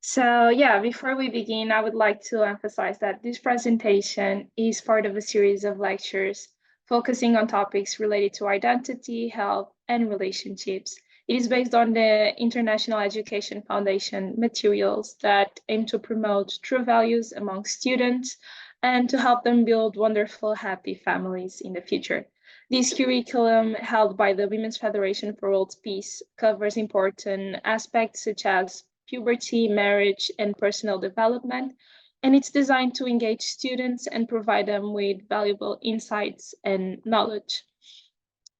So yeah, before we begin, I would like to emphasize that this presentation is part of a series of lectures focusing on topics related to identity, health, and relationships. It is based on the International Education Foundation materials that aim to promote true values among students and to help them build wonderful, happy families in the future. This curriculum, held by the Women's Federation for World Peace, covers important aspects such as puberty, marriage, and personal development, and it's designed to engage students and provide them with valuable insights and knowledge.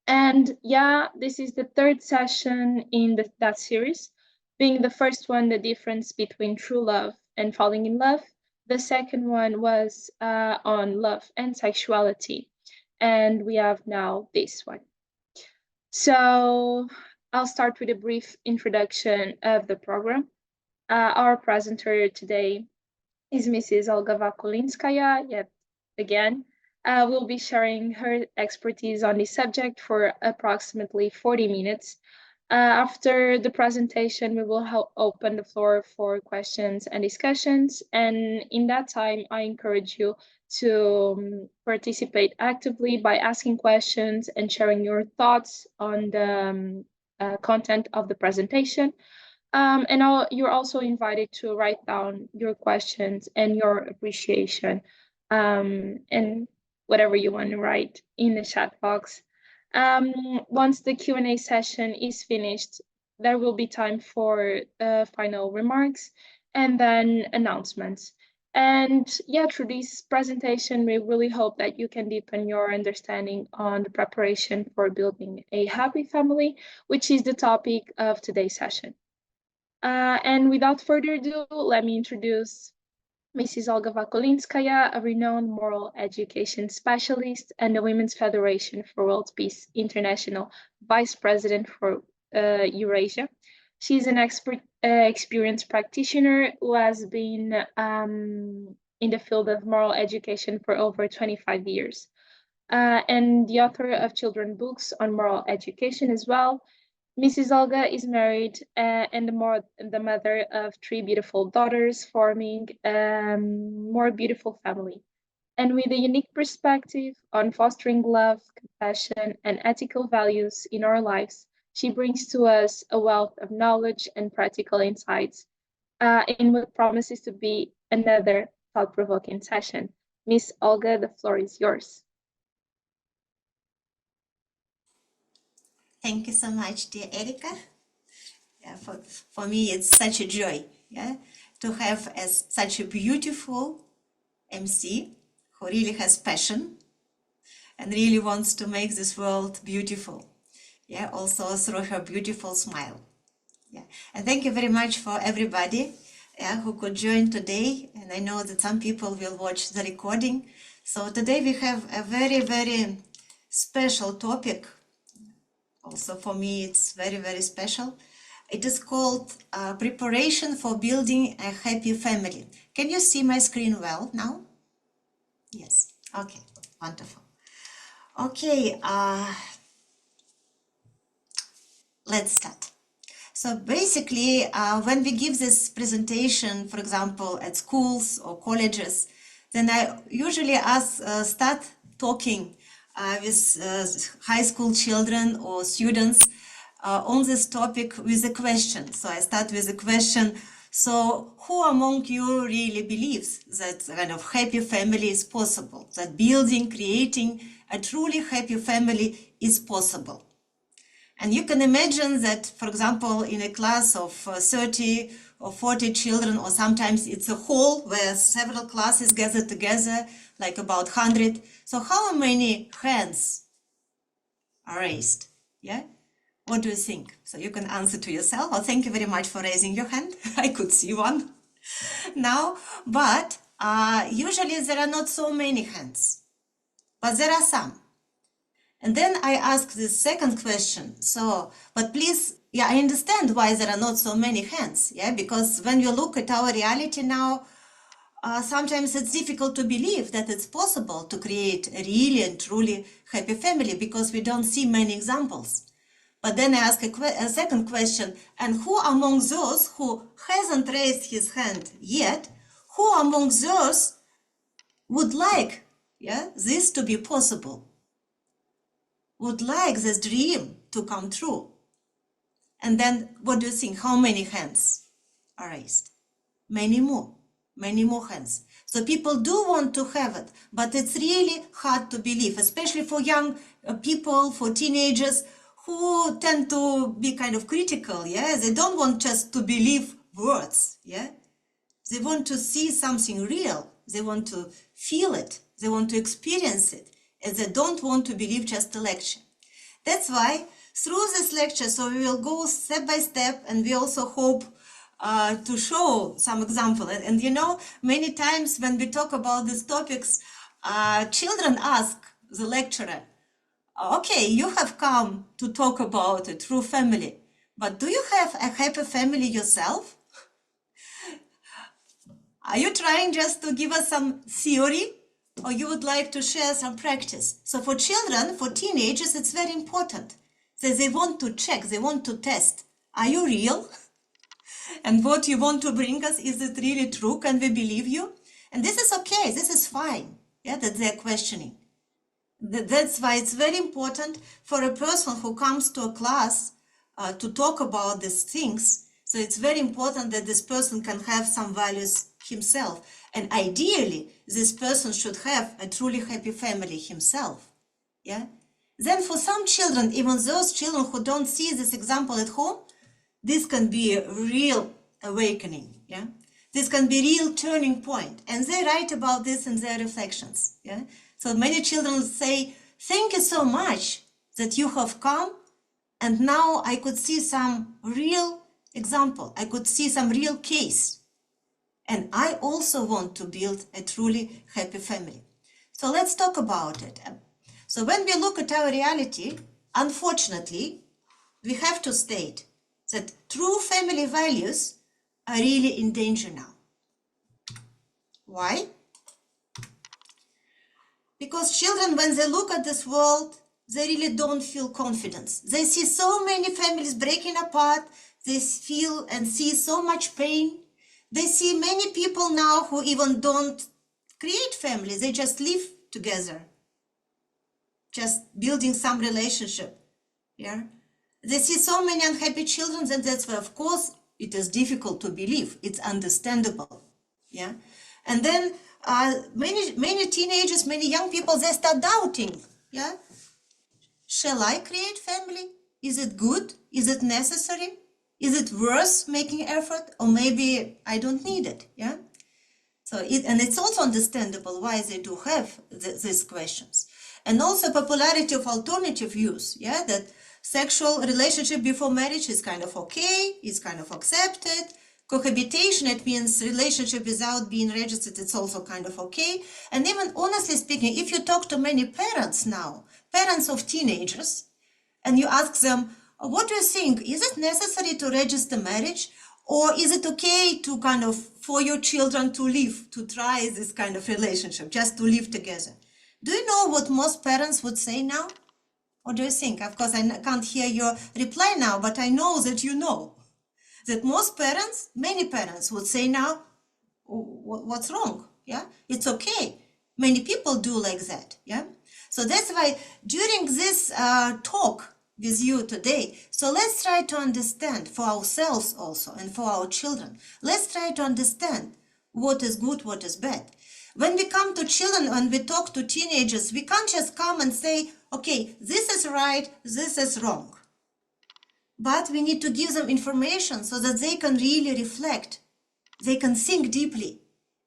And yeah, this is the third session in that series, being the first one, the difference between true love and falling in love. The second one was on love and sexuality. And we have now this one. So I'll start with a brief introduction of the program. Our presenter today is Mrs. Olga Vakulinskaya, yet again. Will be sharing her expertise on this subject for approximately 40 minutes. After the presentation, we will open the floor for questions and discussions. And in that time, I encourage you to participate actively by asking questions and sharing your thoughts on the content of the presentation. You're also invited to write down your questions and your appreciation and whatever you want to write in the chat box. Once the Q&A session is finished, there will be time for final remarks and then announcements. And yeah, through this presentation, we really hope that you can deepen your understanding on the preparation for building a happy family, which is the topic of today's session. And without further ado, let me introduce Mrs. Olga Vakulinskaya, a renowned moral education specialist and the Women's Federation for World Peace International Vice President for Eurasia. She's an experienced practitioner who has been in the field of moral education for over 25 years, and the author of children's books on moral education as well. Mrs. Olga is married and the mother of 3 beautiful daughters, forming a more beautiful family. And with a unique perspective on fostering love, compassion, and ethical values in our lives, she brings to us a wealth of knowledge and practical insights in what promises to be another thought-provoking session. Miss Olga, the floor is yours. Thank you so much, dear Erika. Yeah, for me, it's such a joy, yeah, to have such a beautiful MC who really has passion and really wants to make this world beautiful. Yeah, also through her beautiful smile. Yeah, and thank you very much for everybody who could join today. And I know that some people will watch the recording. So today we have a very, very special topic. Also for me, it's very, very special. It is called Preparation for Building a Happy Family. Can you see my screen well now? Yes. Okay, wonderful. Okay, let's start. So basically, when we give this presentation, for example, at schools or colleges, then I usually start talking with high school children or students on this topic with a question. So I start with a question. So who among you really believes that kind of happy family is possible? That building, creating a truly happy family is possible? And you can imagine that, for example, in a class of 30 or 40 children, or sometimes it's a hall where several classes gather together, like about 100. So how many hands are raised? Yeah? What do you think? So you can answer to yourself. Oh, thank you very much for raising your hand. I could see one now. But usually there are not so many hands, but there are some. And then I ask the second question. So, but please, yeah, I understand why there are not so many hands. Yeah, because when you look at our reality now, sometimes it's difficult to believe that it's possible to create a really and truly happy family because we don't see many examples. But then I ask a second question, and who among those who hasn't raised his hand yet, who among those would like this to be possible? Would like this dream to come true? And then what do you think? How many hands are raised? Many more hands. So people do want to have it, but it's really hard to believe, especially for young people, for teenagers who tend to be kind of critical. They don't want just to believe words. They want to see something real. They want to feel it. They want to experience it. And they don't want to believe just a lecture. That's why through this lecture, so we will go step by step, and we also hope to show some example. And you know, many times when we talk about these topics, children ask the lecturer, okay, you have come to talk about a true family, but do you have a happy family yourself? Are you trying just to give us some theory, or you would like to share some practice? So for children, for teenagers, it's very important that they want to check, they want to test. Are you real? And what you want to bring us, is it really true? Can we believe you? And this is okay, this is fine, that they're questioning. That's why it's very important for a person who comes to a class to talk about these things. So it's very important that this person can have some values himself. And ideally, this person should have a truly happy family himself. Then for some children, even those children who don't see this example at home, this can be a real awakening. This can be a real turning point. And they write about this in their reflections. So many children say, thank you so much that you have come, and now I could see some real example. I could see some real case. And I also want to build a truly happy family. So let's talk about it. So when we look at our reality, unfortunately, we have to state that true family values are really in danger now. Why? Because children, when they look at this world, they really don't feel confidence. They see so many families breaking apart. They feel and see so much pain. They see many people now who even don't create families. They just live together, just building some relationship. They see so many unhappy children, and that's why, of course, it is difficult to believe. It's understandable. And then many teenagers, many young people, they start doubting. Shall I create family? Is it good? Is it necessary? Is it worth making effort? Or maybe I don't need it. So it's also understandable why they do have these questions. And also popularity of alternative views, that sexual relationship before marriage is kind of okay, is kind of accepted. Cohabitation, it means relationship without being registered, it's also kind of okay. And even honestly speaking, if you talk to many parents now, parents of teenagers, and you ask them, what do you think? Is it necessary to register marriage? Or is it okay to kind of, for your children to live, to try this kind of relationship, just to live together? Do you know what most parents would say now? What do you think? Of course, I can't hear your reply now, but I know that you know that most parents, many parents would say now, what's wrong? It's okay. Many people do like that. So that's why during this talk with you today, so let's try to understand for ourselves also and for our children. Let's try to understand what is good, what is bad. When we come to children, when we talk to teenagers, we can't just come and say, okay, this is right, this is wrong. But we need to give them information so that they can really reflect, they can think deeply,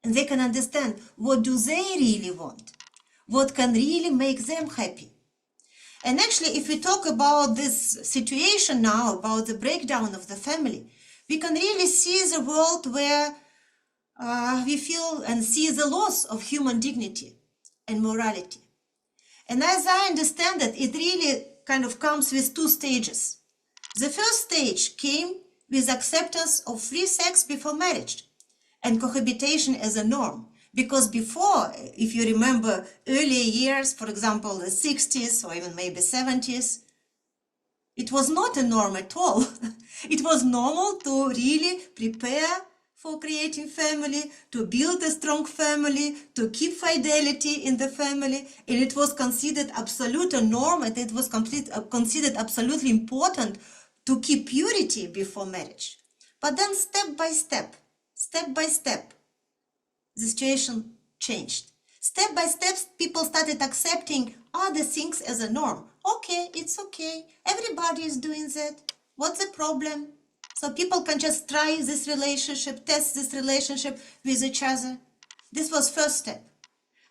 and they can understand what do they really want, what can really make them happy. And actually, if we talk about this situation now, about the breakdown of the family, we can really see the world where we feel and see the loss of human dignity and morality. And as I understand it, it really kind of comes with two stages. The first stage came with acceptance of free sex before marriage and cohabitation as a norm. Because before, if you remember earlier years, for example, the 60s or even maybe 70s, It was not a norm at all. It was normal to really prepare for creating family, to build a strong family, to keep fidelity in the family. And it was considered absolute a norm, and it was considered absolutely important to keep purity before marriage. But then step by step, the situation changed. Step by step, people started accepting other things as a norm. Okay, it's okay. Everybody is doing that. What's the problem? So people can just try this relationship, test this relationship with each other. This was first step.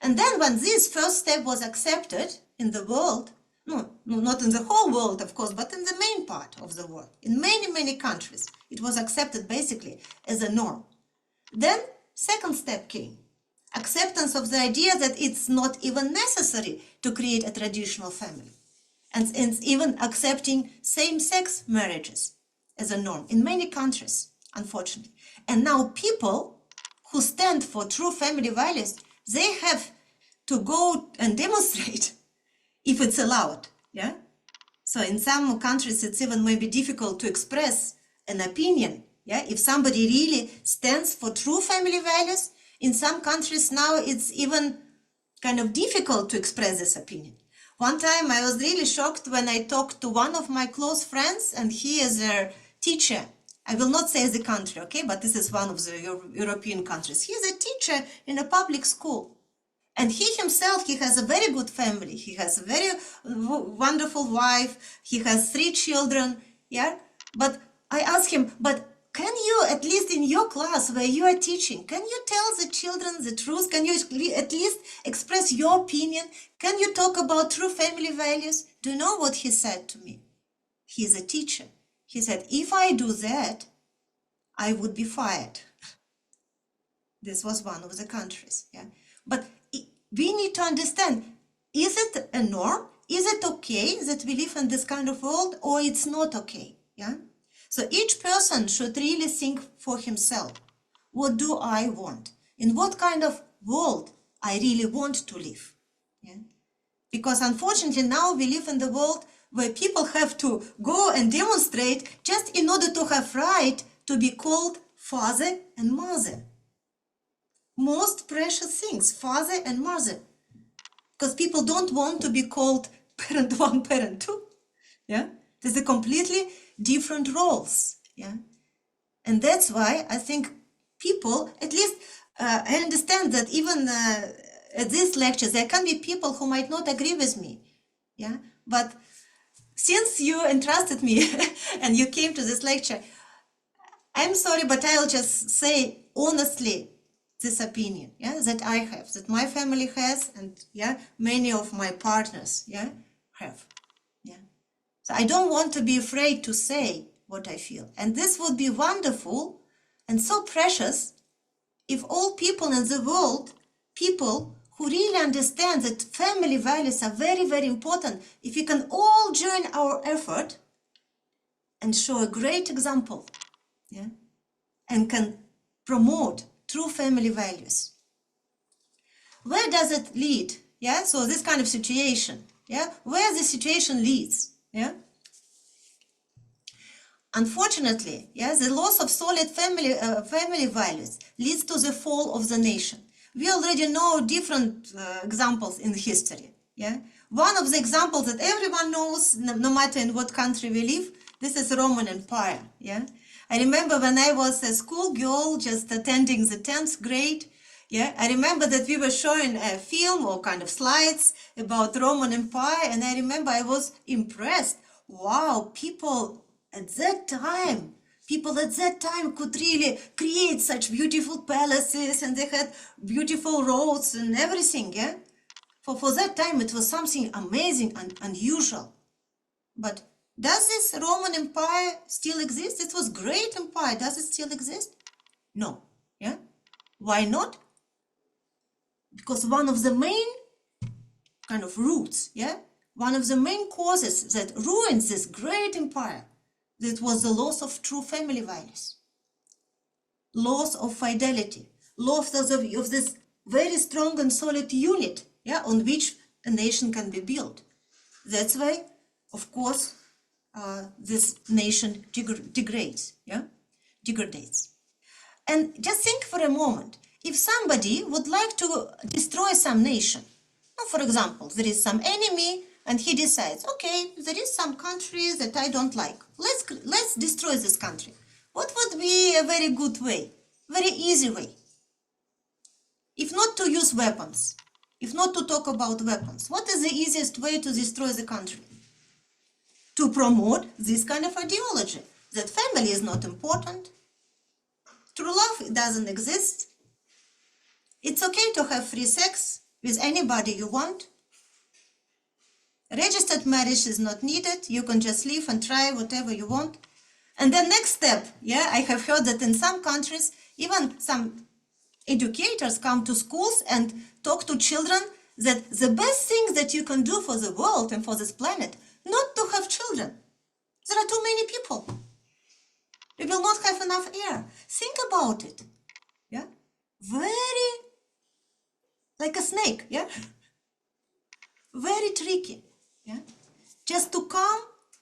And then when this first step was accepted in the world, no, not in the whole world, of course, but in the main part of the world, in many, many countries, it was accepted basically as a norm. Then second step came. Acceptance of the idea that it's not even necessary to create a traditional family. And even accepting same-sex marriages as a norm in many countries, unfortunately. And now people who stand for true family values, they have to go and demonstrate if it's allowed, yeah? So in some countries, it's even maybe difficult to express an opinion, yeah? If somebody really stands for true family values, in some countries now it's even kind of difficult to express this opinion. One time I was really shocked when I talked to one of my close friends, and he is a teacher. I will not say the country, okay, but this is one of the European countries. He is a teacher in a public school. And he himself, he has a very good family. He has a very wonderful wife. He has 3 children, yeah? But I asked him, but can you, at least in your class where you are teaching, can you tell the children the truth? Can you at least express your opinion? Can you talk about true family values? Do you know what he said to me? He's a teacher. He said, if I do that, I would be fired. This was one of the countries, yeah? But we need to understand, is it a norm? Is it okay that we live in this kind of world, or it's not okay, yeah? So each person should really think for himself. What do I want? In what kind of world I really want to live? Yeah? Because unfortunately now we live in the world where people have to go and demonstrate just in order to have right to be called father and mother. Most precious things, father and mother. Because people don't want to be called parent 1, parent 2. Yeah? There's a completely different roles, yeah, and that's why I think people, at least I understand that even at this lecture there can be people who might not agree with me, yeah, but since you entrusted me and you came to this lecture, I'm sorry, but I'll just say honestly this opinion, yeah, that I have, that my family has, and yeah, many of my partners, yeah, have. So I don't want to be afraid to say what I feel. And this would be wonderful and so precious if all people in the world, people who really understand that family values are very, very important, if we can all join our effort and show a great example, yeah, and can promote true family values. Where does it lead? Yeah, so this kind of situation, yeah, where the situation leads. Yeah. Unfortunately, yeah, the loss of solid family values leads to the fall of the nation. We already know different examples in history. Yeah, one of the examples that everyone knows, no matter in what country we live, this is Roman Empire. Yeah, I remember when I was a schoolgirl, just attending the 10th grade. Yeah, I remember that we were showing a film or kind of slides about Roman Empire, and I remember I was impressed. Wow, people at that time could really create such beautiful palaces, and they had beautiful roads and everything, yeah? For that time, it was something amazing and unusual. But does this Roman Empire still exist? It was great empire. Does it still exist? No, yeah? Why not? Because one of the main kind of roots, yeah, one of the main causes that ruined this great empire, that was the loss of true family values, loss of fidelity, loss of this very strong and solid unit, yeah, on which a nation can be built. That's why, of course, this nation degrades, yeah, degrades. And just think for a moment, if somebody would like to destroy some nation, for example, there is some enemy and he decides, okay, there is some country that I don't like. Let's destroy this country. What would be a very good way, very easy way? If not to use weapons, if not to talk about weapons, what is the easiest way to destroy the country? To promote this kind of ideology, that family is not important, true love doesn't exist, it's okay to have free sex with anybody you want, registered marriage is not needed, you can just live and try whatever you want. And the next step, yeah, I have heard that in some countries, even some educators come to schools and talk to children that the best thing that you can do for the world and for this planet, not to have children. There are too many people. We will not have enough air. Think about it. Yeah, very like a snake. Yeah, very tricky. Yeah, just to come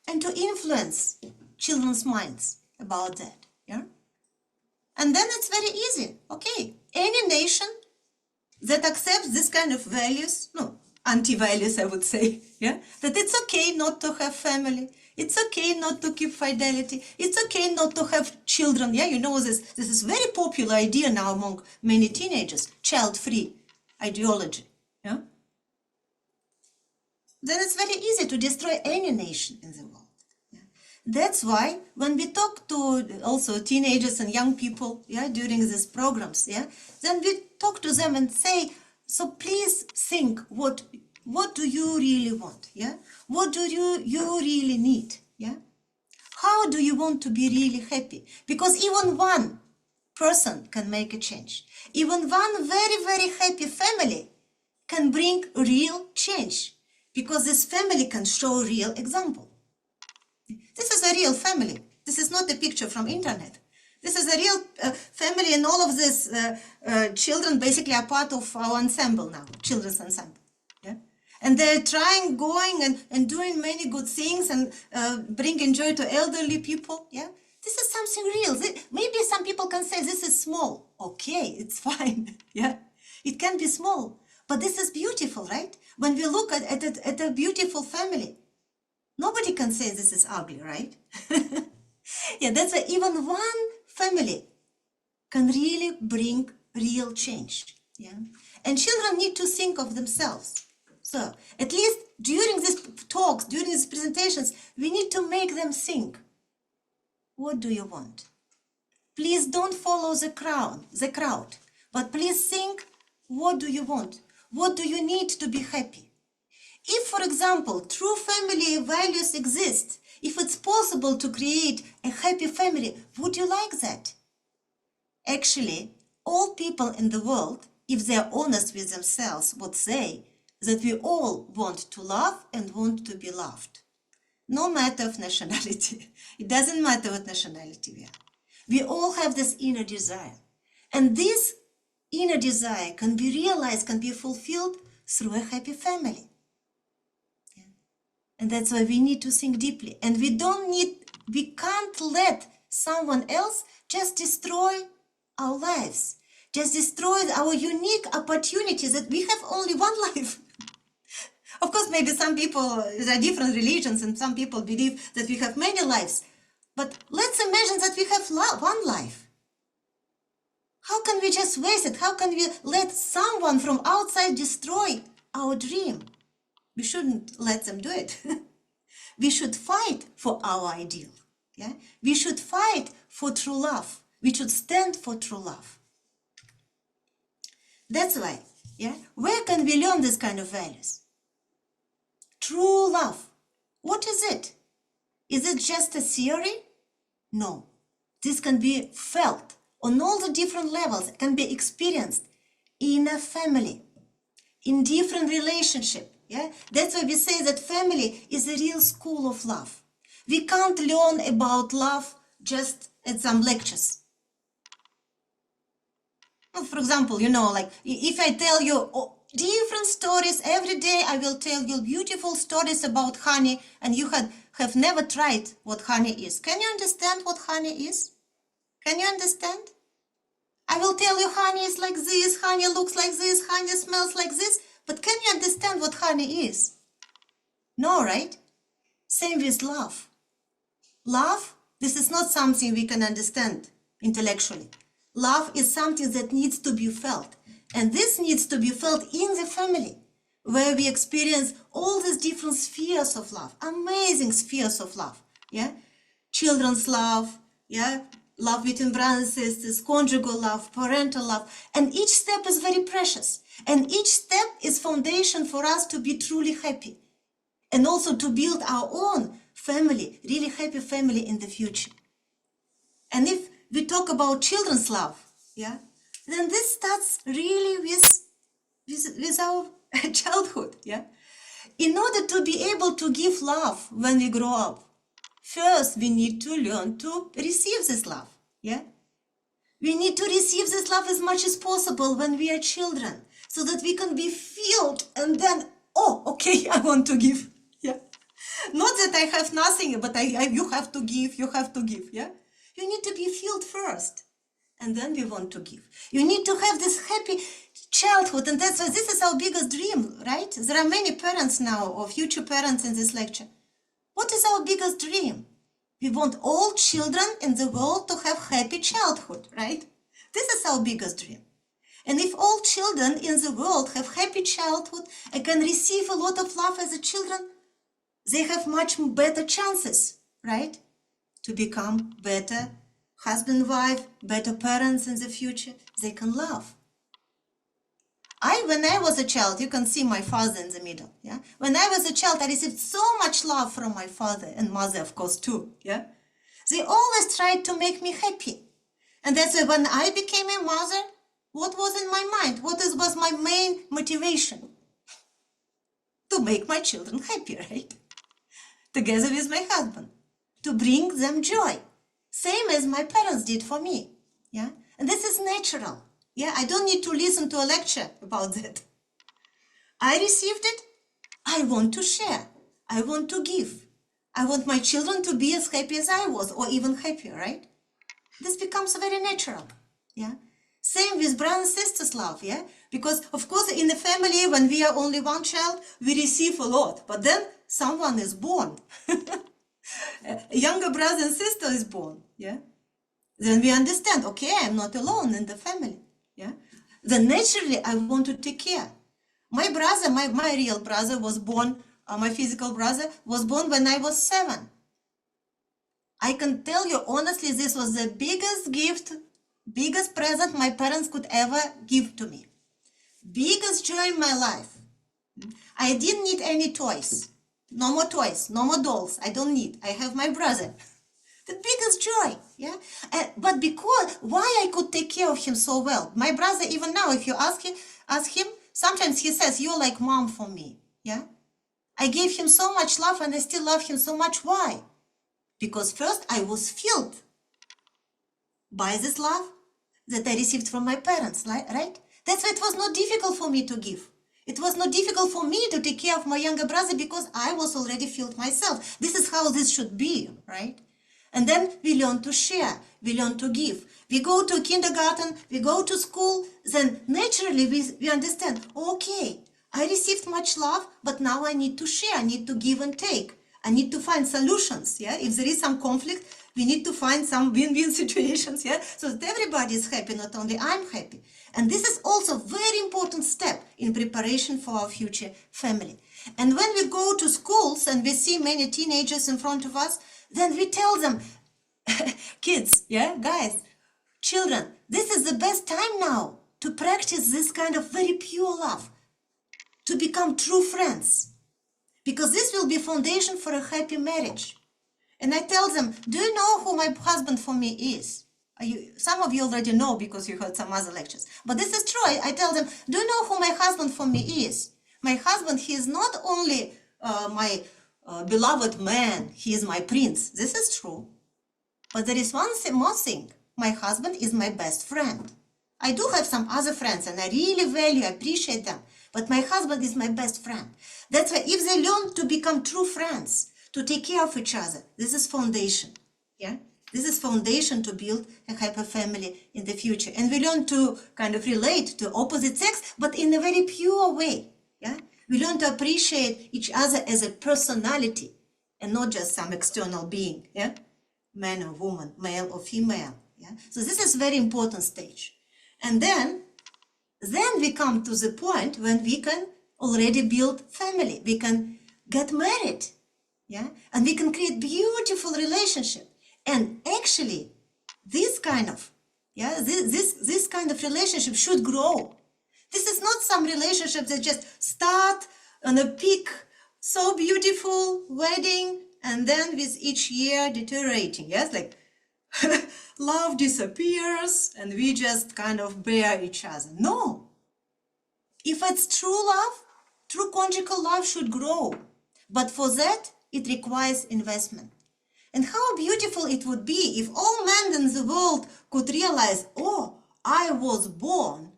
and to influence children's minds about that. Yeah, and then it's very easy. Okay, any nation that accepts this kind of values, no, anti-values, I would say, yeah, that it's okay not to have family, it's okay not to keep fidelity, it's okay not to have children, yeah, you know this is very popular idea now among many teenagers, child-free ideology, yeah, then it's very easy to destroy any nation in the world. Yeah? That's why when we talk to also teenagers and young people, yeah, during these programs, yeah, then we talk to them and say, so please think, what do you really want? Yeah, what do you really need? Yeah, how do you want to be really happy? Because even one person can make a change. Even one very, very happy family can bring real change, because this family can show real example. This is a real family. This is not a picture from internet. This is a real family, and all of these children basically are part of our ensemble now, children's ensemble. Yeah? And they're trying, going and doing many good things and bringing joy to elderly people. Yeah? This is something real. Maybe some people can say this is small. Okay, it's fine. Yeah? It can be small, but this is beautiful, right? When we look at a beautiful family, nobody can say this is ugly, right? Yeah, that's why even one family can really bring real change. Yeah, and children need to think of themselves. So at least during these talks, during these presentations, we need to make them think. What do you want? Please don't follow the crowd, but please think, what do you want? What do you need to be happy? If, for example, true family values exist, if it's possible to create a happy family, would you like that? Actually, all people in the world, if they are honest with themselves, would say that we all want to love and want to be loved. No matter of nationality. It doesn't matter what nationality we are. We all have this inner desire. And this inner desire can be realized, can be fulfilled through a happy family. And that's why we need to think deeply. And we can't let someone else just destroy our lives, just destroy our unique opportunities that we have only one life. Of course, maybe some people, there are different religions and some people believe that we have many lives. But let's imagine that we have one life. How can we just waste it? How can we let someone from outside destroy our dream? We shouldn't let them do it. We should fight for our ideal. Yeah? We should fight for true love. We should stand for true love. That's why, yeah, where can we learn this kind of values? True love. What is it? Is it just a theory? No. This can be felt on all the different levels. It can be experienced in a family, in different relationships. Yeah? That's why we say that family is a real school of love. We can't learn about love just at some lectures. Well, for example, you know, like if I tell you, oh, Different stories. Every day I will tell you beautiful stories about honey, and you have never tried what honey is. Can you understand what honey is? Can you understand? I will tell you honey is like this, honey looks like this, honey smells like this, but can you understand what honey is? No, right? Same with love. Love, this is not something we can understand intellectually. Love is something that needs to be felt. And this needs to be felt in the family, where we experience all these different spheres of love, amazing spheres of love. Yeah, children's love, yeah, love between brothers and sisters, conjugal love, parental love, and each step is very precious. And each step is foundation for us to be truly happy, and also to build our own family, really happy family in the future. And if we talk about children's love, yeah, then this starts really with our childhood, yeah. In order to be able to give love when we grow up, first we need to learn to receive this love, yeah. We need to receive this love as much as possible when we are children, so that we can be filled and then, oh, okay, I want to give, yeah. Not that I have nothing, but you have to give, yeah. You need to be filled first, and then we want to give. You need to have this happy childhood, and that's why this is our biggest dream, right? There are many parents now, or future parents in this lecture. What is our biggest dream? We want all children in the world to have happy childhood, right? This is our biggest dream. And if all children in the world have happy childhood and can receive a lot of love as a children, they have much better chances, right? To become better husband, wife, better parents in the future. They can love. When I was a child, you can see my father in the middle, yeah? When I was a child, I received so much love from my father and mother, of course, too, yeah? They always tried to make me happy. And that's why when I became a mother, what was in my mind? What was my main motivation? To make my children happy, right? Together with my husband, to bring them joy, same as my parents did for me, yeah? And this is natural, yeah? I don't need to listen to a lecture about that. I received it, I want to share, I want to give. I want my children to be as happy as I was, or even happier, right? This becomes very natural, yeah? Same with brothers and sisters love, yeah? Because of course in the family, when we are only one child, we receive a lot, but then someone is born. A younger brother and sister is born, yeah? Then we understand, okay, I'm not alone in the family, yeah? Then naturally I want to take care. My brother, my real brother was born, my physical brother was born when I was 7. I can tell you honestly, this was the biggest gift, biggest present my parents could ever give to me. Biggest joy in my life. I didn't need any toys. No more toys, no more dolls. I don't need. I have my brother. The biggest joy, yeah? But because, why I could take care of him so well? My brother, even now, if you ask him, sometimes he says, you're like mom for me, yeah? I gave him so much love and I still love him so much. Why? Because first I was filled by this love that I received from my parents, right? That's why it was not difficult for me to give. It was not difficult for me to take care of my younger brother because I was already filled myself. This is how this should be, right? And then we learn to share, we learn to give. We go to kindergarten, we go to school, then naturally we understand, okay, I received much love, but now I need to share, I need to give and take. I need to find solutions, yeah? If there is some conflict, we need to find some win-win situations, yeah? So that everybody is happy, not only I'm happy. And this is also a very important step in preparation for our future family. And when we go to schools and we see many teenagers in front of us, then we tell them, kids, yeah, guys, children, this is the best time now to practice this kind of very pure love, to become true friends, because this will be foundation for a happy marriage. And I tell them, do you know who my husband for me is? Some of you already know because you heard some other lectures, but this is true. I tell them, do you know who my husband for me is? My husband, he is not only my beloved man, he is my prince. This is true. But there is one more thing. My husband is my best friend. I do have some other friends and I really value, appreciate them. but my husband is my best friend. That's why if they learn to become true friends, to take care of each other, this is foundation. Yeah, this is foundation to build a happy family in the future. And we learn to kind of relate to opposite sex, but in a very pure way. Yeah, we learn to appreciate each other as a personality and not just some external being. Yeah, man or woman, male or female. Yeah, so this is very important stage. And then we come to the point when we can already build family. We can get married. Yeah, and we can create beautiful relationship. And actually, this kind of relationship should grow. This is not some relationship that just start on a peak, so beautiful, wedding, and then with each year deteriorating. Yes, like love disappears and we just kind of bear each other. No. If it's true love, true conjugal love should grow. But for that, it requires investment. And how beautiful it would be if all men in the world could realize, oh, I was born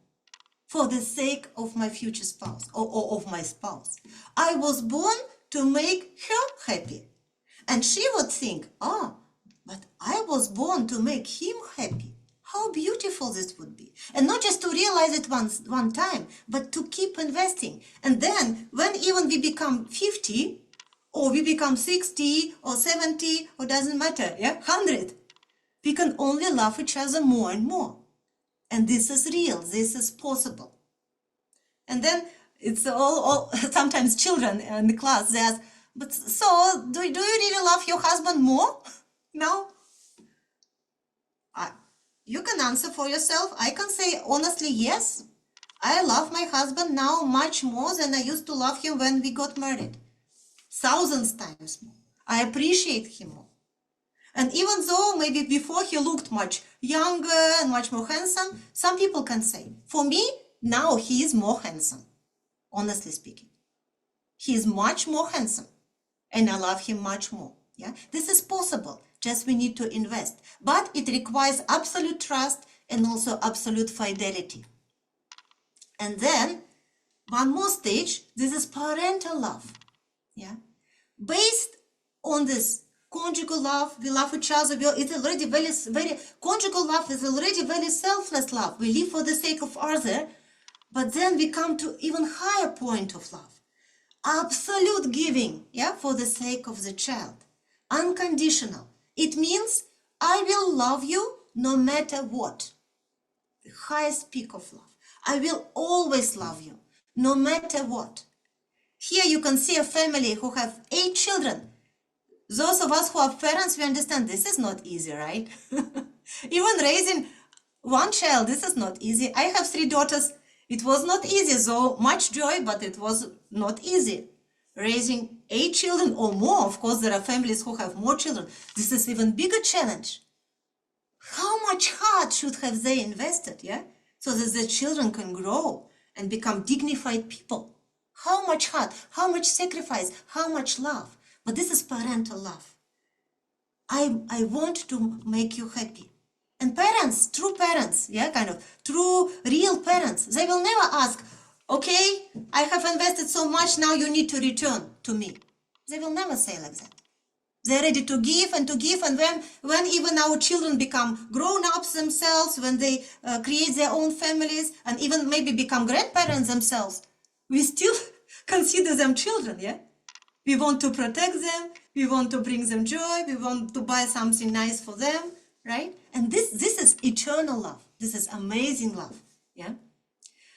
for the sake of my future spouse or of my spouse. I was born to make her happy. And she would think, oh, but I was born to make him happy. How beautiful this would be. And not just to realize it one time, but to keep investing. And then when even we become 50, or we become 60 or 70, or doesn't matter, yeah, 100, we can only love each other more and more. And this is real, this is possible. And then it's all sometimes children in the class, they ask, but so do you really love your husband more? No? You can answer for yourself. I can say honestly, yes. I love my husband now much more than I used to love him when we got married. Thousands times more. I appreciate him more. And even though maybe before he looked much younger and much more handsome, some people can say, for me, now he is more handsome, honestly speaking. He is much more handsome and I love him much more. Yeah, this is possible, just we need to invest. But it requires absolute trust and also absolute fidelity. And then one more stage, this is parental love. Yeah, based on this conjugal love, we love each other. It's already very conjugal love is already very selfless love. We live for the sake of other, but then we come to even higher point of love, absolute giving. Yeah, for the sake of the child, unconditional. It means I will love you no matter what. The highest peak of love. I will always love you no matter what. Here you can see a family who have 8 children. Those of us who are parents, we understand this is not easy, right? Even raising one child, this is not easy. I have 3 daughters. It was not easy, so much joy, but it was not easy. Raising 8 children or more, of course, there are families who have more children. This is even bigger challenge. How much heart should have they invested, yeah? So that the children can grow and become dignified people. How much heart, how much sacrifice, how much love. But this is parental love. I want to make you happy. And parents, true parents, yeah, kind of true, real parents, they will never ask, okay, I have invested so much, now you need to return to me. They will never say like that. They're ready to give, and when even our children become grown-ups themselves, when they create their own families, and even maybe become grandparents themselves, we still consider them children, yeah? We want to protect them, we want to bring them joy, we want to buy something nice for them, right? And this is eternal love. This is amazing love, yeah?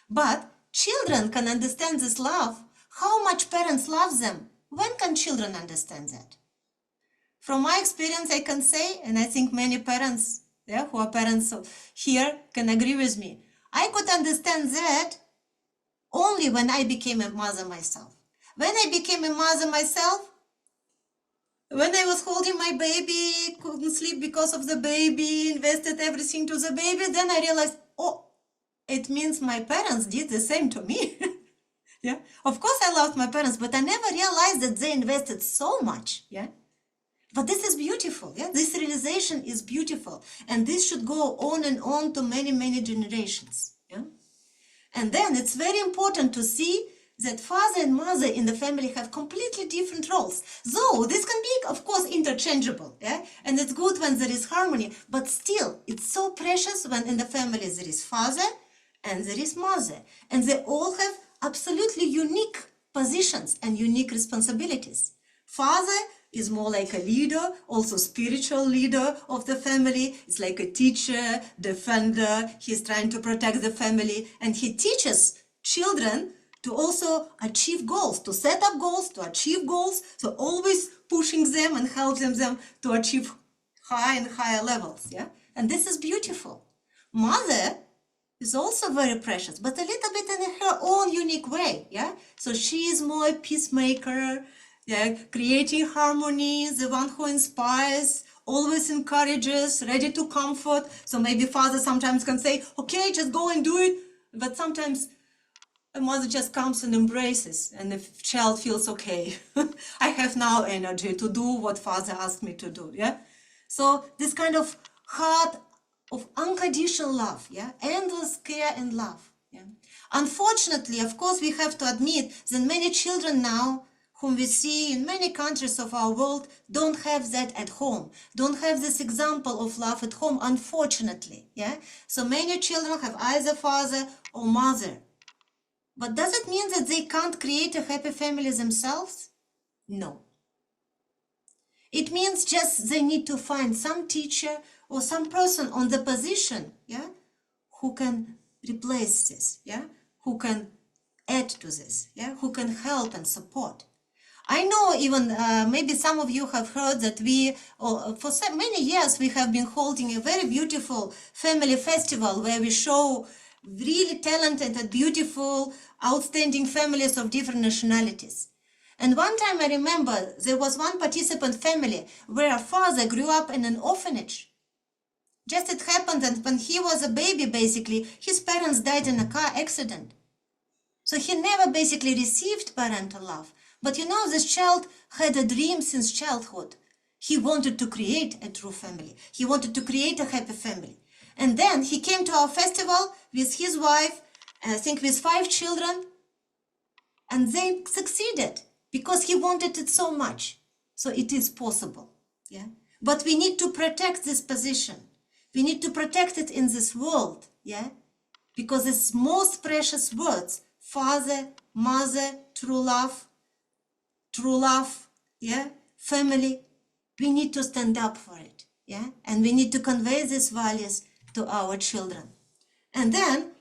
But children can understand this love. How much parents love them? When can children understand that? From my experience, I can say, and I think many parents, yeah, who are parents here can agree with me, I could understand that only when I became a mother myself. When I became a mother myself, when I was holding my baby, couldn't sleep because of the baby, invested everything to the baby, then I realized, oh, it means my parents did the same to me. Yeah, of course I loved my parents, but I never realized that they invested so much. Yeah. But this is beautiful, yeah? This realization is beautiful. And this should go on and on to many, many generations, yeah? And then it's very important to see that father and mother in the family have completely different roles. Though this can be, of course, interchangeable, yeah? And it's good when there is harmony, but still, it's so precious when in the family there is father and there is mother. And they all have absolutely unique positions and unique responsibilities. Father is more like a leader, also spiritual leader of the family. It's like a teacher, defender. He's trying to protect the family, and he teaches children to also achieve goals, to set up goals, to achieve goals. So always pushing them and helping them to achieve higher and higher levels. Yeah, and this is beautiful. Mother is also very precious, but a little bit in her own unique way. Yeah, so she is more a peacemaker. Yeah, creating harmony, the one who inspires, always encourages, ready to comfort. So maybe father sometimes can say, okay, just go and do it. But sometimes a mother just comes and embraces, and the child feels okay. I have now energy to do what father asked me to do. Yeah. So this kind of heart of unconditional love, yeah, endless care and love. Yeah. Unfortunately, of course, we have to admit that many children now, whom we see in many countries of our world, don't have that at home, don't have this example of love at home, unfortunately. Yeah. So many children have either father or mother. But does it mean that they can't create a happy family themselves? No. It means just they need to find some teacher or some person on the position, yeah, who can replace this, yeah, who can add to this, yeah, who can help and support. I know even maybe some of you have heard that for so many years, we have been holding a very beautiful family festival where we show really talented and beautiful, outstanding families of different nationalities. And one time I remember there was one participant family where a father grew up in an orphanage. Just it happened that when he was a baby, basically, his parents died in a car accident. So he never basically received parental love. But you know, this child had a dream since childhood. He wanted to create a true family. He wanted to create a happy family. And then he came to our festival with his wife, I think with 5 children, and they succeeded because he wanted it so much. So it is possible. Yeah. But we need to protect this position. We need to protect it in this world. Yeah. Because it's most precious words: father, mother, true love, yeah, family. We need to stand up for it, yeah, and we need to convey these values to our children. And then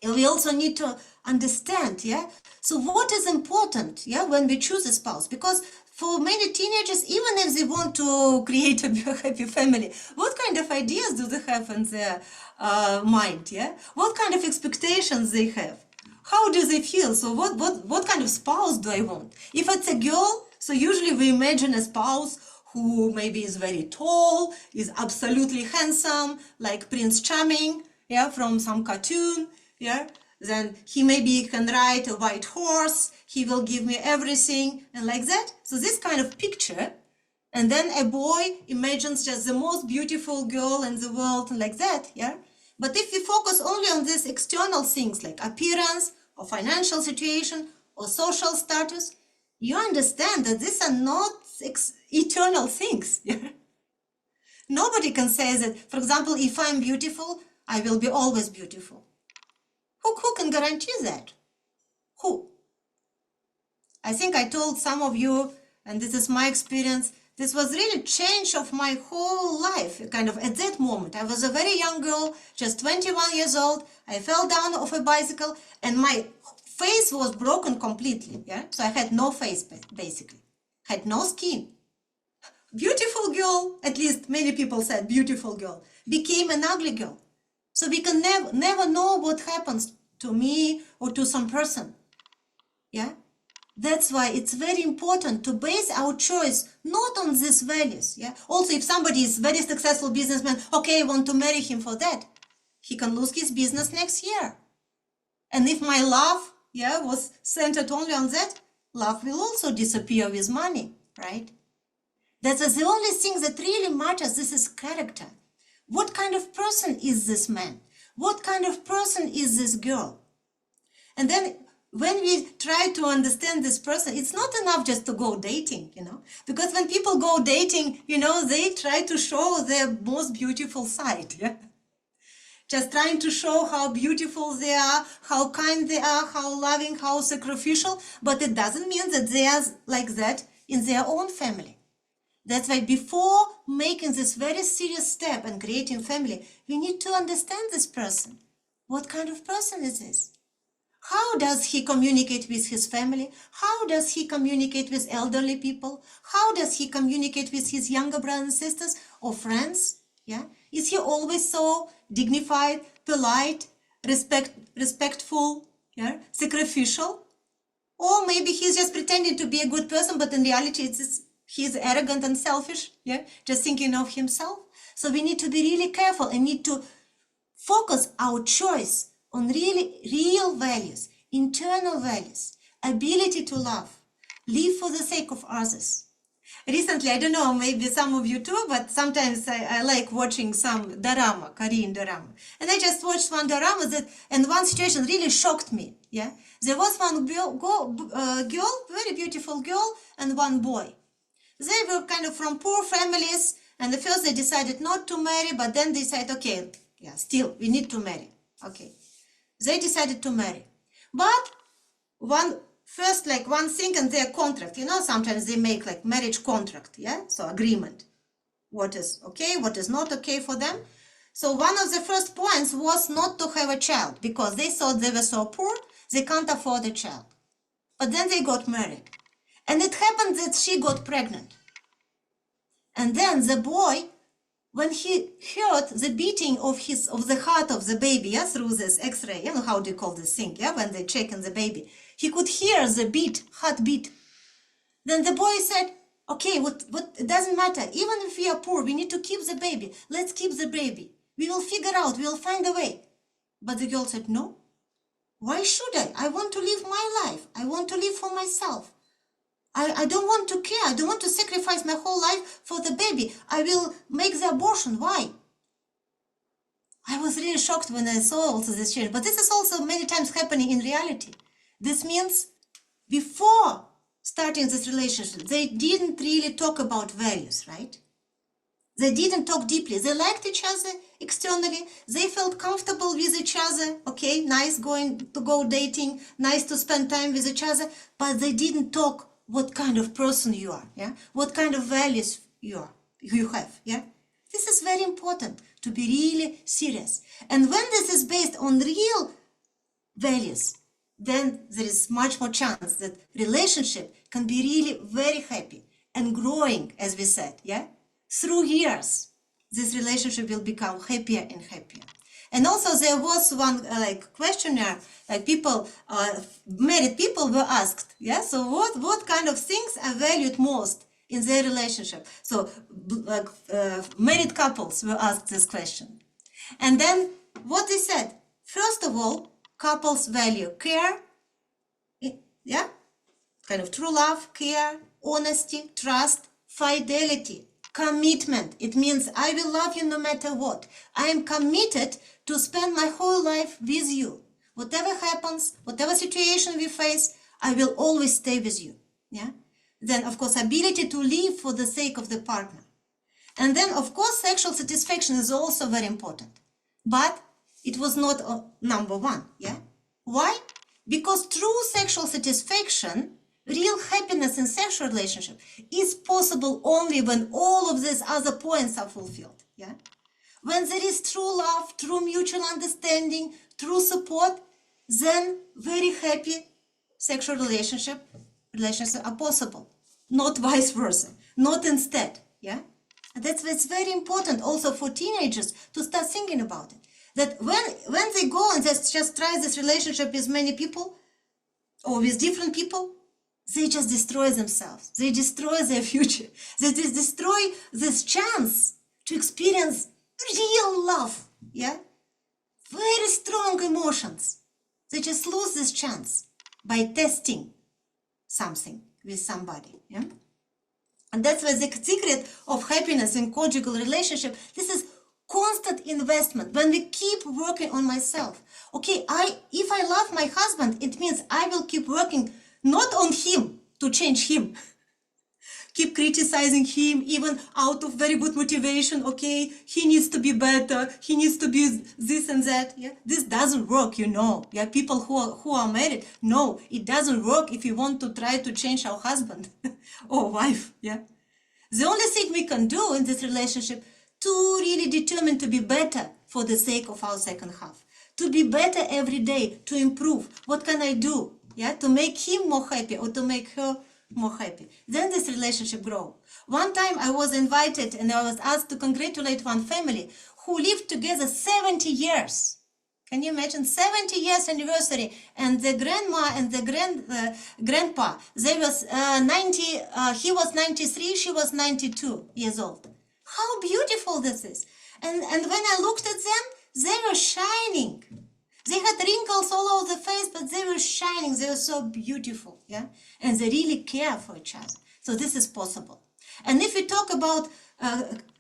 we also need to understand, yeah, so what is important, yeah, when we choose a spouse? Because for many teenagers, even if they want to create a happy family, what kind of ideas do they have in their mind, yeah? What kind of expectations they have? How do they feel? So what kind of spouse do I want? If it's a girl, so usually we imagine a spouse who maybe is very tall, is absolutely handsome, like Prince Charming, yeah, from some cartoon, yeah. Then he maybe can ride a white horse, he will give me everything, and like that. So this kind of picture. And then a boy imagines just the most beautiful girl in the world, and like that, yeah. But if we focus only on these external things like appearance or financial situation or social status, you understand that these are not eternal things. Nobody can say that, for example, if I'm beautiful, I will be always beautiful. Who can guarantee that? Who? I think I told some of you, and this is my experience, this was really change of my whole life, kind of at that moment. I was a very young girl, just 21 years old. I fell down off a bicycle and my face was broken completely. Yeah, so I had no face, basically. Had no skin. Beautiful girl, at least many people said beautiful girl, became an ugly girl. So we can never know what happens to me or to some person. Yeah. That's why it's very important to base our choice not on these values. Yeah. Also, if somebody is very successful businessman, okay, I want to marry him for that. He can lose his business next year. And if my love, yeah, was centered only on that, love will also disappear with money, right? That is the only thing that really matters. This is character. What kind of person is this man? What kind of person is this girl? And then when we try to understand this person, it's not enough just to go dating, because when people go dating, they try to show their most beautiful side, yeah? Just trying to show how beautiful they are, how kind they are, how loving, how sacrificial, but it doesn't mean that they are like that in their own family. That's why before making this very serious step and creating family, we need to understand this person. What kind of person is this? How does he communicate with his family? How does he communicate with elderly people? How does he communicate with his younger brothers and sisters or friends? Yeah? Is he always so dignified, polite, respectful, yeah? Sacrificial? Or maybe he's just pretending to be a good person, but in reality he's arrogant and selfish, yeah? Just thinking of himself. So we need to be really careful and need to focus our choice on really real values, internal values, ability to love, live for the sake of others. Recently, I don't know, maybe some of you too, but sometimes I like watching some drama, Korean drama. And I just watched one drama and one situation really shocked me. Yeah, there was one girl, very beautiful girl, and one boy. They were kind of from poor families, and at first they decided not to marry, but then they said, okay, yeah, still we need to marry. Okay. They decided to marry, but one thing in their contract, sometimes they make like marriage contract, yeah, so agreement, what is okay, what is not okay for them. So one of the first points was not to have a child because they thought they were so poor, they can't afford a child. But then they got married, and it happened that she got pregnant, and then the boy, when he heard the beating of the heart of the baby, yeah, through this X-ray, how do you call this thing, yeah, when they check on the baby, he could hear the heartbeat. Then the boy said, okay, what, it doesn't matter. Even if we are poor, we need to keep the baby. Let's keep the baby. We will figure out, we'll find a way. But the girl said, no, why should I? I want to live my life. I want to live for myself. I don't want to care. I don't want to sacrifice my whole life for the baby. I will make the abortion. Why? I was really shocked when I saw also this change. But this is also many times happening in reality. This means before starting this relationship, they didn't really talk about values, right? They didn't talk deeply. They liked each other externally. They felt comfortable with each other. Okay, nice go dating, nice to spend time with each other. But they didn't talk what kind of person you are, yeah? What kind of values you have, yeah? This is very important to be really serious. And when this is based on real values, then there is much more chance that relationship can be really very happy and growing, as we said, yeah? Through years, this relationship will become happier and happier. And also there was one questionnaire, married people were asked, yeah, so what kind of things are valued most in their relationship? So married couples were asked this question. And then what they said, first of all, couples value care, yeah, kind of true love, care, honesty, trust, fidelity, commitment. It means I will love you no matter what. I am committed to spend my whole life with you. Whatever happens, whatever situation we face, I will always stay with you. Yeah. Then, of course, ability to live for the sake of the partner. And then, of course, sexual satisfaction is also very important. But it was not number one. Yeah. Why? Because true sexual satisfaction, real happiness in sexual relationship is possible only when all of these other points are fulfilled. Yeah. When there is true love, true mutual understanding, true support, then very happy sexual relationships are possible. Not vice versa, not instead. Yeah. And that's why it's very important also for teenagers to start thinking about it. That when they go and just try this relationship with many people or with different people, they just destroy themselves. They destroy their future. They just destroy this chance to experience real love. Yeah? Very strong emotions. They just lose this chance by testing something with somebody. Yeah? And that's why the secret of happiness in conjugal relationship, this is constant investment, when we keep working on myself. Okay, if I love my husband, it means I will keep working not on him to change him. Keep criticizing him even out of very good motivation. Okay, he needs to be better, he needs to be this and that. Yeah, this doesn't work, you know. Yeah, people who are married, no, it doesn't work if you want to try to change our husband or wife. Yeah, the only thing we can do in this relationship to really determine to be better for the sake of our second half, to be better every day, to improve. What can I do? Yeah, to make him more happy or to make her more happy. Then this relationship grow. One time I was invited and I was asked to congratulate one family who lived together 70 years. Can you imagine? 70 years anniversary, and the grandma and the grandpa, they was 90, he was 93, she was 92 years old. How beautiful this is. And when I looked at them, they were shining. They had wrinkles all over the face, but they were shining. They were so beautiful, yeah? And they really care for each other. So this is possible. And if we talk about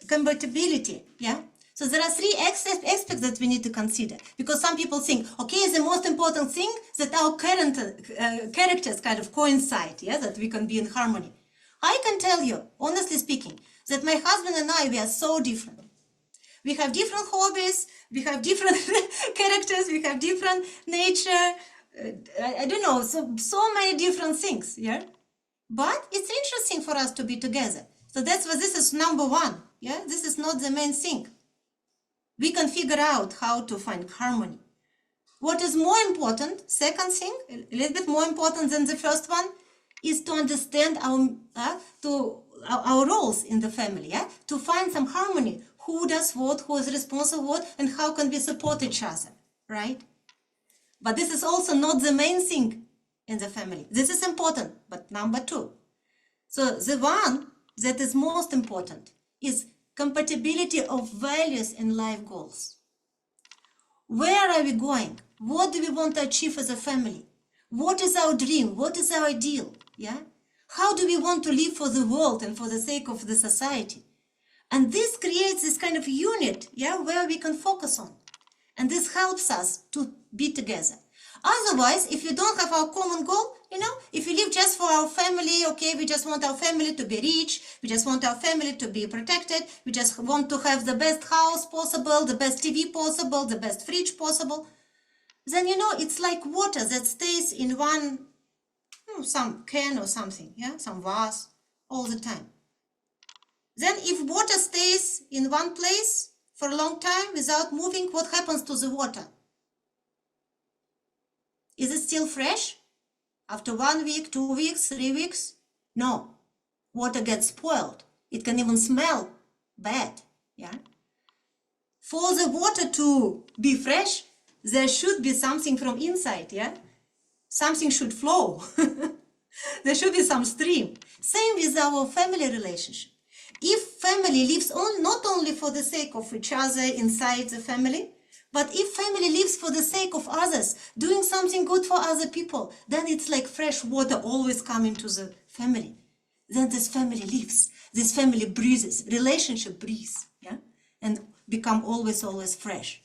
compatibility, yeah? So there are three aspects that we need to consider. Because some people think, okay, the most important thing that our characters kind of coincide, yeah? That we can be in harmony. I can tell you, honestly speaking, that my husband and I, we are so different. We have different hobbies, we have different characters, we have different nature, I don't know, so many different things, yeah? But it's interesting for us to be together. So that's why this is number one, yeah? This is not the main thing. We can figure out how to find harmony. What is more important, second thing, a little bit more important than the first one, is to understand our roles in the family, yeah? To find some harmony. Who does what, who is responsible for what, and how can we support each other, right? But this is also not the main thing in the family. This is important, but number two. So the one that is most important is compatibility of values and life goals. Where are we going? What do we want to achieve as a family? What is our dream? What is our ideal? Yeah? How do we want to live for the world and for the sake of the society? And this creates this kind of unit, yeah, where we can focus on. And this helps us to be together. Otherwise, if you don't have our common goal, you know, if you live just for our family, okay, we just want our family to be rich, we just want our family to be protected, we just want to have the best house possible, the best TV possible, the best fridge possible, then, you know, it's like water that stays in one, some can or something, yeah, some vase all the time. Then if water stays in one place for a long time without moving, what happens to the water? Is it still fresh? After 1 week, 2 weeks, 3 weeks? No. Water gets spoiled. It can even smell bad. Yeah. For the water to be fresh, there should be something from inside. Yeah. Something should flow. There should be some stream. Same with our family relationship. If family lives not only for the sake of each other inside the family, but if family lives for the sake of others, doing something good for other people, then it's like fresh water always coming to the family. Then this family lives, this family breathes, relationship breathes, yeah, and become always fresh.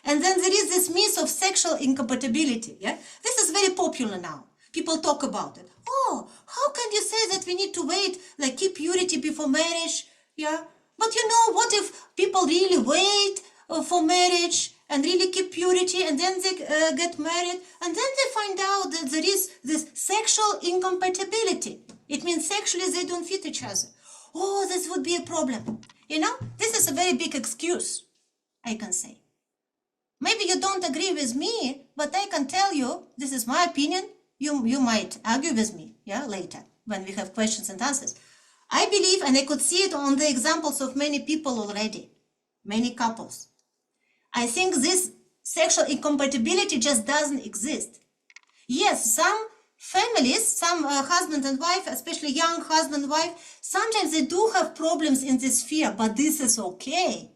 And then there is this myth of sexual incompatibility, yeah. This is very popular now. People talk about it. Oh, how can you say that we need to wait, like keep purity before marriage? Yeah. But you know, what if people really wait for marriage and really keep purity and then they get married and then they find out that there is this sexual incompatibility. It means sexually they don't fit each other. Oh, this would be a problem. You know, this is a very big excuse, I can say. Maybe you don't agree with me, but I can tell you, this is my opinion. You might argue with me, yeah, later when we have questions and answers. I believe, and I could see it on the examples of many people already, many couples. I think this sexual incompatibility just doesn't exist. Yes, some families, some husband and wife, especially young husband and wife, sometimes they do have problems in this sphere, but this is okay.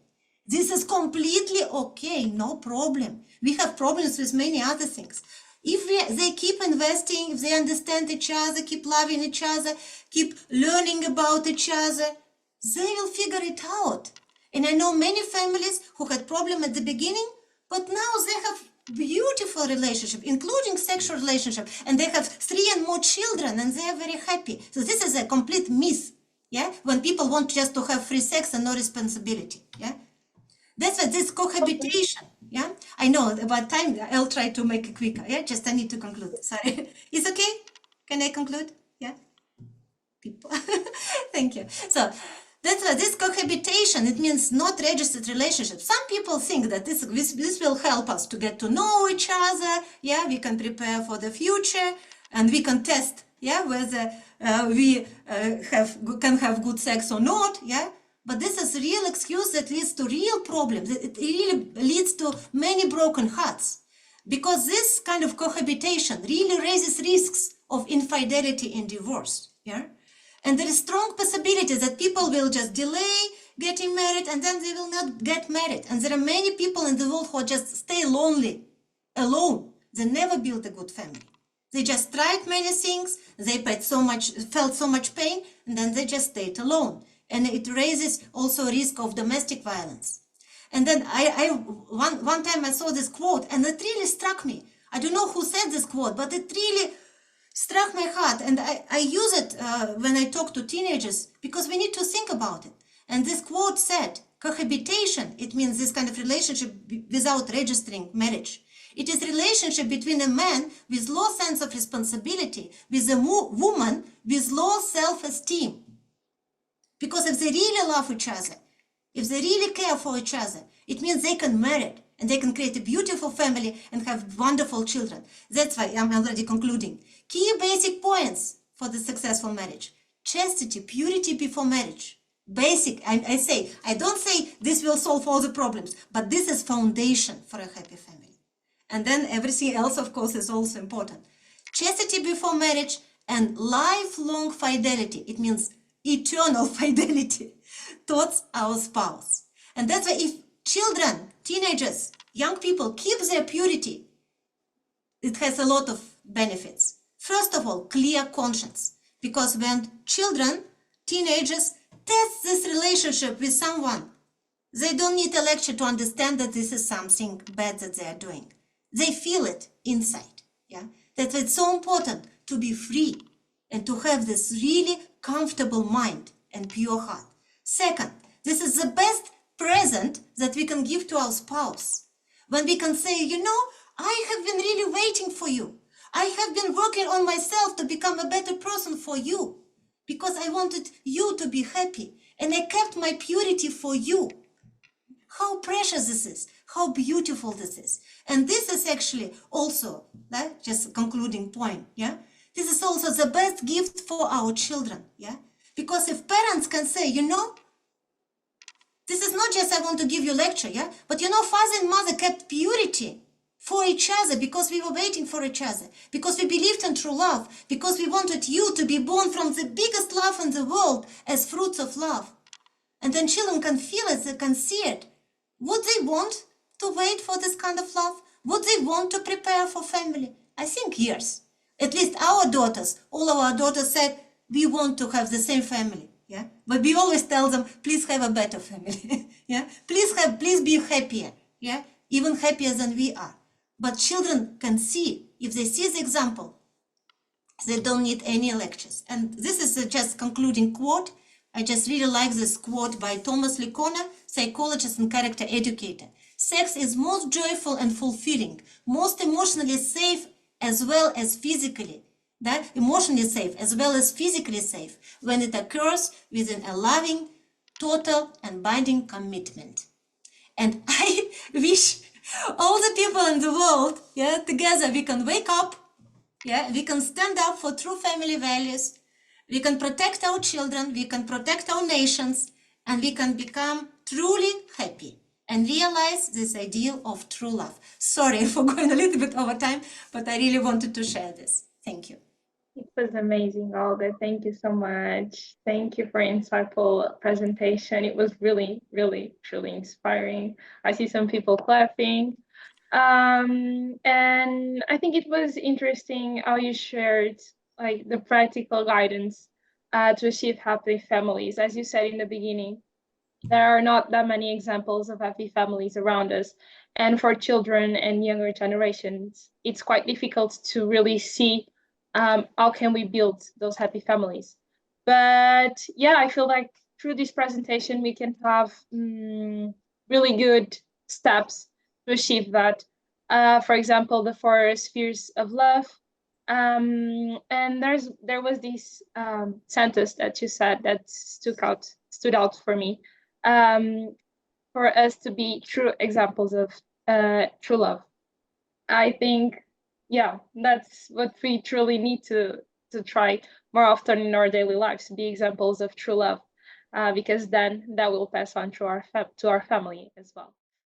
This is completely okay, no problem. We have problems with many other things. If they keep investing, if they understand each other, keep loving each other, keep learning about each other, they will figure it out. And I know many families who had problem at the beginning, but now they have beautiful relationship, including sexual relationship, and they have 3 and more children, and they are very happy. So this is a complete myth, yeah, when people want just to have free sex and no responsibility, yeah. That's why this cohabitation, yeah. I know about time, I'll try to make it quicker, yeah, just I need to conclude, sorry. It's okay? Can I conclude? Yeah. People. Thank you. So that's why this cohabitation, it means not registered relationship. Some people think that this will help us to get to know each other. Yeah, we can prepare for the future and we can test, yeah, whether we can have good sex or not. Yeah, but this is a real excuse that leads to real problems. It really leads to many broken hearts. Because this kind of cohabitation really raises risks of infidelity and divorce. Yeah? And there is strong possibility that people will just delay getting married and then they will not get married. And there are many people in the world who just stay lonely, alone. They never build a good family. They just tried many things, they felt so much pain, and then they just stayed alone. And it raises also risk of domestic violence. And then one time I saw this quote and it really struck me. I don't know who said this quote, but it really struck my heart. And I use it when I talk to teenagers because we need to think about it. And this quote said, cohabitation, it means this kind of relationship without registering marriage. It is relationship between a man with low sense of responsibility with a woman with low self-esteem. Because if they really love each other, if they really care for each other, it means they can marry and they can create a beautiful family and have wonderful children. That's why I'm already concluding. Key basic points for the successful marriage. Chastity, purity before marriage. Basic, I don't say this will solve all the problems, but this is foundation for a happy family. And then everything else, of course, is also important. Chastity before marriage and lifelong fidelity. It means eternal fidelity towards our spouse. And that's why if children, teenagers, young people keep their purity, it has a lot of benefits. First of all, clear conscience. Because when children, teenagers test this relationship with someone, they don't need a lecture to understand that this is something bad that they are doing. They feel it inside. Yeah, that's why it's so important to be free and to have this really comfortable mind and pure heart. Second, this is the best present that we can give to our spouse. When we can say, you know, I have been really waiting for you. I have been working on myself to become a better person for you because I wanted you to be happy and I kept my purity for you. How precious this is, how beautiful this is. And this is actually also, just a concluding point, yeah? This is also the best gift for our children, yeah? Because if parents can say, you know, this is not just I want to give you a lecture, yeah? But you know, father and mother kept purity for each other because we were waiting for each other, because we believed in true love, because we wanted you to be born from the biggest love in the world as fruits of love. And then children can feel it, they can see it. Would they want to wait for this kind of love? Would they want to prepare for family? I think yes. At least our daughters, all of our daughters said, we want to have the same family. Yeah, but we always tell them, please have a better family. Yeah, please be happier. Yeah, even happier than we are. But children can see, if they see the example, they don't need any lectures. And this is just concluding quote. I just really like this quote by Thomas Licona, psychologist and character educator. Sex is most joyful and fulfilling, most emotionally safe as well as physically. Emotionally safe as well as physically safe when it occurs within a loving, total and binding commitment. And I wish all the people in the world, yeah, together we can wake up, yeah, we can stand up for true family values, we can protect our children, we can protect our nations, and we can become truly happy and realize this ideal of true love. Sorry for going a little bit over time, but I really wanted to share this. Thank you. It was amazing, Olga. Thank you so much. Thank you for insightful presentation. It was really, really, truly inspiring. I see some people clapping. And I think it was interesting how you shared like the practical guidance to achieve happy families. As you said in the beginning, there are not that many examples of happy families around us. And for children and younger generations, it's quite difficult to really see how can we build those happy families. But yeah, I feel like through this presentation, we can have really good steps to achieve that. For example, the four spheres of love. And there was this sentence that you said that stood out for me, for us to be true examples of true love. I think, yeah, that's what we truly need to try more often in our daily lives, to be examples of true love, because then that will pass on to our family as well.